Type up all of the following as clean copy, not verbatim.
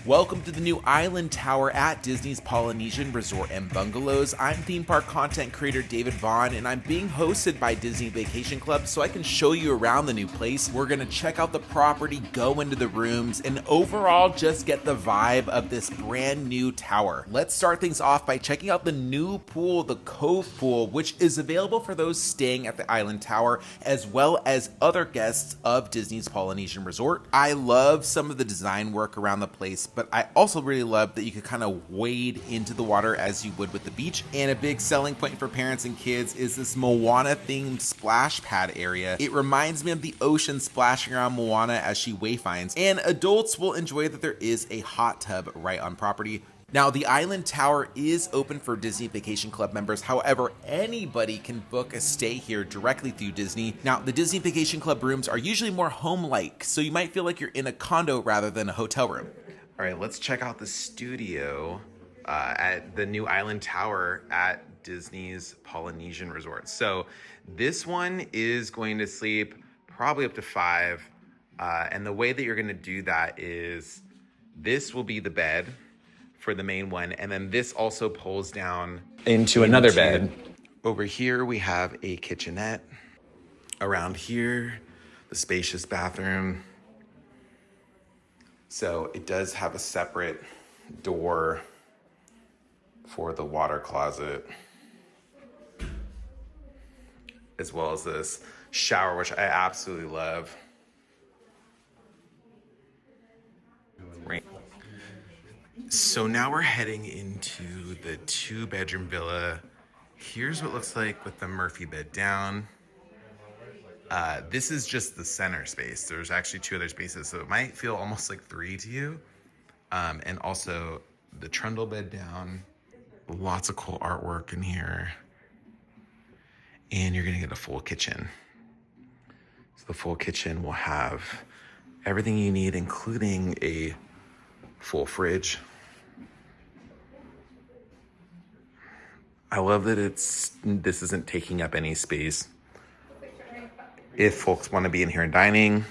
Welcome to the new Island Tower at Disney's Polynesian Resort and Bungalows. I'm theme park content creator David Vaughn, and I'm being hosted by Disney Vacation Club so I can show you around the new place. We're gonna check out the property, go into the rooms, and overall just get the vibe of this brand new tower. Let's start things off by checking out the new pool, the Cove Pool, which is available for those staying at the Island Tower as well as other guests of Disney's Polynesian Resort. I love some of the design work around the place, but I also really love that you could kind of wade into the water as you would with the beach. And a big selling point for parents and kids is this Moana themed splash pad area. It reminds me of the ocean splashing around Moana as she wayfinds, and adults will enjoy that there is a hot tub right on property. Now, the Island Tower is open for Disney Vacation Club members. However, anybody can book a stay here directly through Disney. Now, the Disney Vacation Club rooms are usually more home-like, so you might feel like you're in a condo rather than a hotel room. All right, let's check out the studio at the new Island Tower at Disney's Polynesian Resort. So this one is going to sleep probably up to 5. And the way that you're gonna do that is this will be the bed for the main one. And then this also pulls down into another bed. Over here, we have a kitchenette. Around here, the spacious bathroom. So it does have a separate door for the water closet, as well as this shower, which I absolutely love. Right. So now we're heading into the 2-bedroom villa. Here's what it looks like with the Murphy bed down. This is just the center space. There's actually 2 other spaces, so it might feel almost like 3 to you. And also the trundle bed down. Lots of cool artwork in here. And you're gonna get a full kitchen. So the full kitchen will have everything you need, including a full fridge. I love that this isn't taking up any space. If folks want to be in here and dining,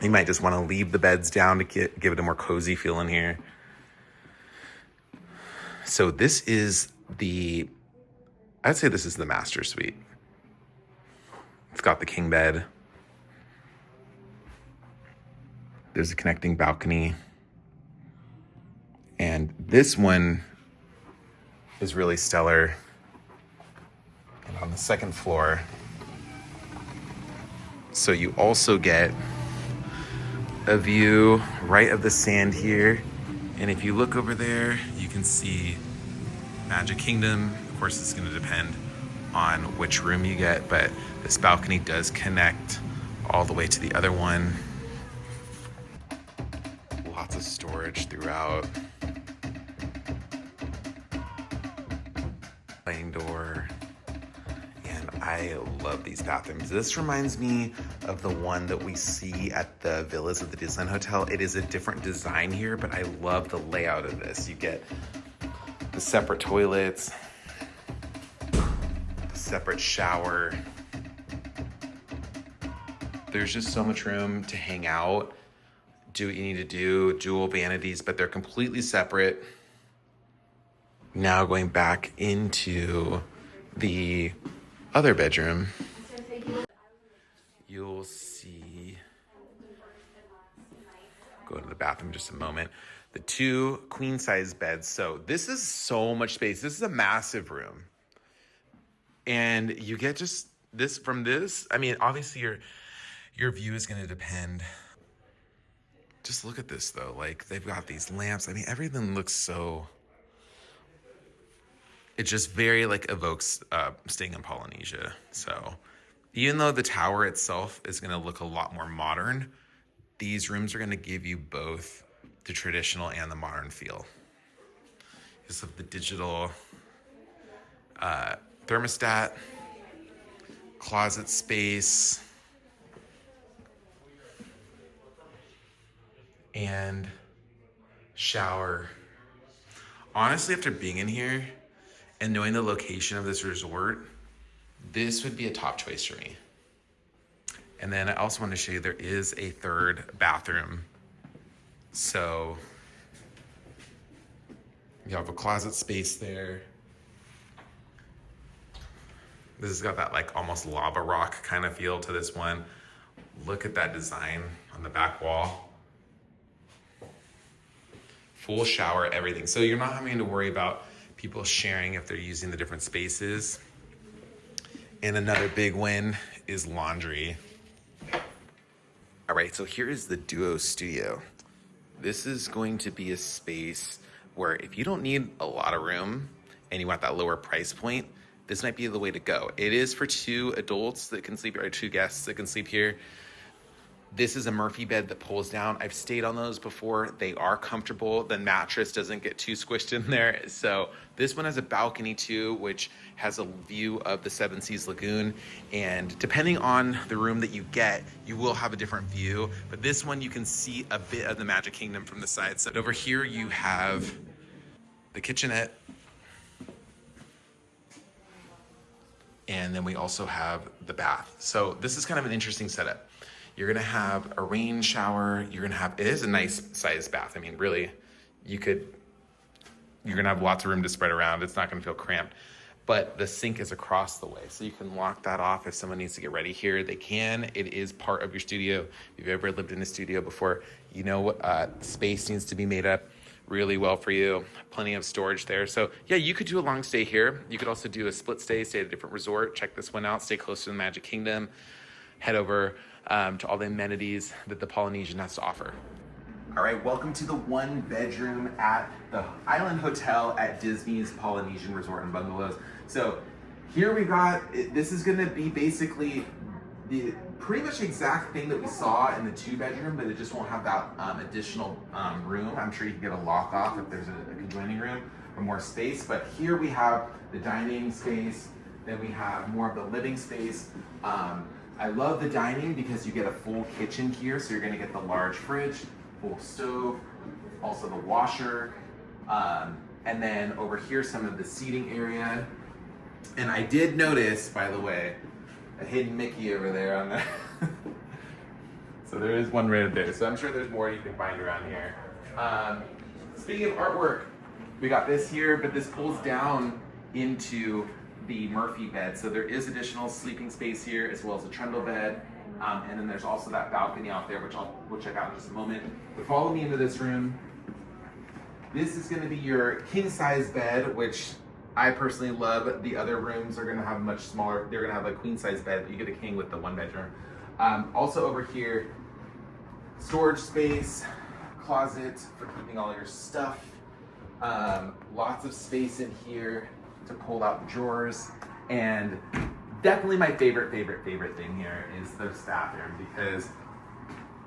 you might just want to leave the beds down to give it a more cozy feel in here. So this is I'd say this is the master suite. It's got the king bed. There's a connecting balcony. And this one is really stellar. And on the second floor, so you also get a view right of the sand here. And if you look over there, you can see Magic Kingdom. Of course, it's gonna depend on which room you get, but this balcony does connect all the way to the other one. Lots of storage throughout. Plane door. I love these bathrooms. This reminds me of the one that we see at the villas of the Disneyland Hotel. It is a different design here, but I love the layout of this. You get the separate toilets, the separate shower. There's just so much room to hang out, do what you need to do, dual vanities, but they're completely separate. Now going back into the other bedroom, you'll see, go to the bathroom in just a moment, the 2 queen size beds. So this is so much space. This is a massive room. And you get just this from this. I mean, obviously your view is gonna depend. Just look at this though. Like, they've got these lamps. I mean, everything looks so, it just very like evokes staying in Polynesia. So even though the tower itself is gonna look a lot more modern, these rooms are gonna give you both the traditional and the modern feel. Because of the digital thermostat, closet space, and shower. Honestly, after being in here, and knowing the location of this resort, this would be a top choice for me. And then I also want to show you there is a 3rd bathroom. So You have a closet space there. This has got that like almost lava rock kind of feel to this one. Look at that design on the back wall. Full shower, everything. So you're not having to worry about people sharing if they're using the different spaces. And another big win is laundry. All right, so here is the Duo Studio. This is going to be a space where if you don't need a lot of room and you want that lower price point, this might be the way to go. It is for 2 adults that can sleep, or 2 guests that can sleep here. This is a Murphy bed that pulls down. I've stayed on those before. They are comfortable. The mattress doesn't get too squished in there. So this one has a balcony too, which has a view of the Seven Seas Lagoon. And depending on the room that you get, you will have a different view. But this one, you can see a bit of the Magic Kingdom from the side. So over here, you have the kitchenette. And then we also have the bath. So this is kind of an interesting setup. You're gonna have a rain shower. You're gonna have, it is a nice sized bath. I mean, really, you're gonna have lots of room to spread around. It's not gonna feel cramped, but the sink is across the way. So you can lock that off if someone needs to get ready here. They can, it is part of your studio. If you've ever lived in a studio before, you know what space needs to be made up really well for you. Plenty of storage there. So yeah, you could do a long stay here. You could also do a split stay at a different resort. Check this one out, stay close to the Magic Kingdom. Head over to all the amenities that the Polynesian has to offer. All right, welcome to the 1 bedroom at the Island Hotel at Disney's Polynesian Resort and Bungalows. So here we got, this is gonna be basically the pretty much exact thing that we saw in the 2 bedroom, but it just won't have that additional room. I'm sure you can get a lock off if there's a conjoining room for more space, but here we have the dining space, then we have more of the living space. I love the dining because you get a full kitchen here, so you're gonna get the large fridge, full stove, also the washer, and then over here some of the seating area. And I did notice, by the way, a hidden Mickey over there on there. So there is one right there. So I'm sure there's more you can find around here. Speaking of artwork, we got this here, but this pulls down into the Murphy bed. So there is additional sleeping space here, as well as a trundle bed. And then there's also that balcony out there, which we'll check out in just a moment. But follow me into this room. This is gonna be your king size bed, which I personally love. The other rooms are gonna have much smaller, they're gonna have a queen size bed, but you get a king with the 1 bedroom. Also over here, storage space, closet for keeping all your stuff. Lots of space in here to pull out the drawers. And definitely my favorite thing here is the bathroom, because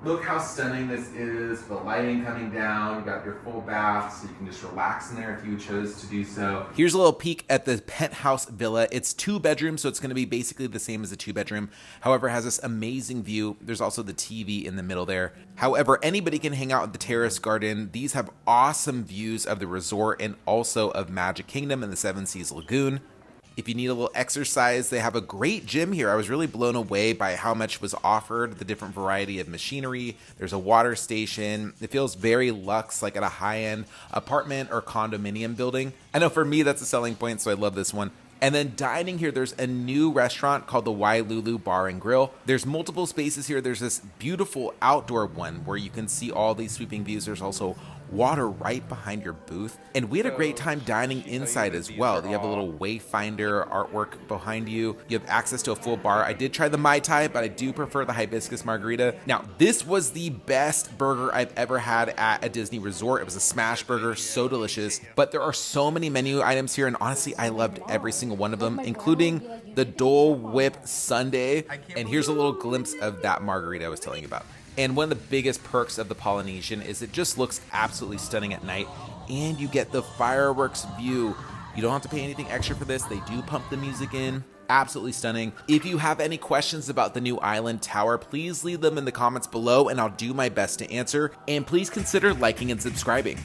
look how stunning this is. The lighting coming down, you got your full bath, so you can just relax in there if you chose to do so. Here's a little peek at the penthouse villa. It's 2 bedrooms, so it's gonna be basically the same as a 2 bedroom. However, it has this amazing view. There's also the TV in the middle there. However, anybody can hang out at the terrace garden. These have awesome views of the resort and also of Magic Kingdom and the Seven Seas Lagoon. If you need a little exercise, they have a great gym here. I was really blown away by how much was offered, the different variety of machinery. There's a water station. It feels very luxe, like at a high-end apartment or condominium building. I know for me, that's a selling point, so I love this one. And then dining here, there's a new restaurant called the Wailulu Bar Grill. There's multiple spaces here. There's this beautiful outdoor one where you can see all these sweeping views. There's also water right behind your booth. And we had a great time dining inside as well. You have a little wayfinder artwork behind you. You have access to a full bar. I did try the Mai Tai, but I do prefer the hibiscus margarita. Now, this was the best burger I've ever had at a Disney resort. It was a smash burger, so delicious. But there are so many menu items here, and honestly, I loved every single one of them, including the Dole Whip Sundae. And here's a little glimpse of that margarita I was telling you about. And one of the biggest perks of the Polynesian is it just looks absolutely stunning at night, and you get the fireworks view. You don't have to pay anything extra for this. They do pump the music in. Absolutely stunning. If you have any questions about the new Island Tower, please leave them in the comments below and I'll do my best to answer. And please consider liking and subscribing.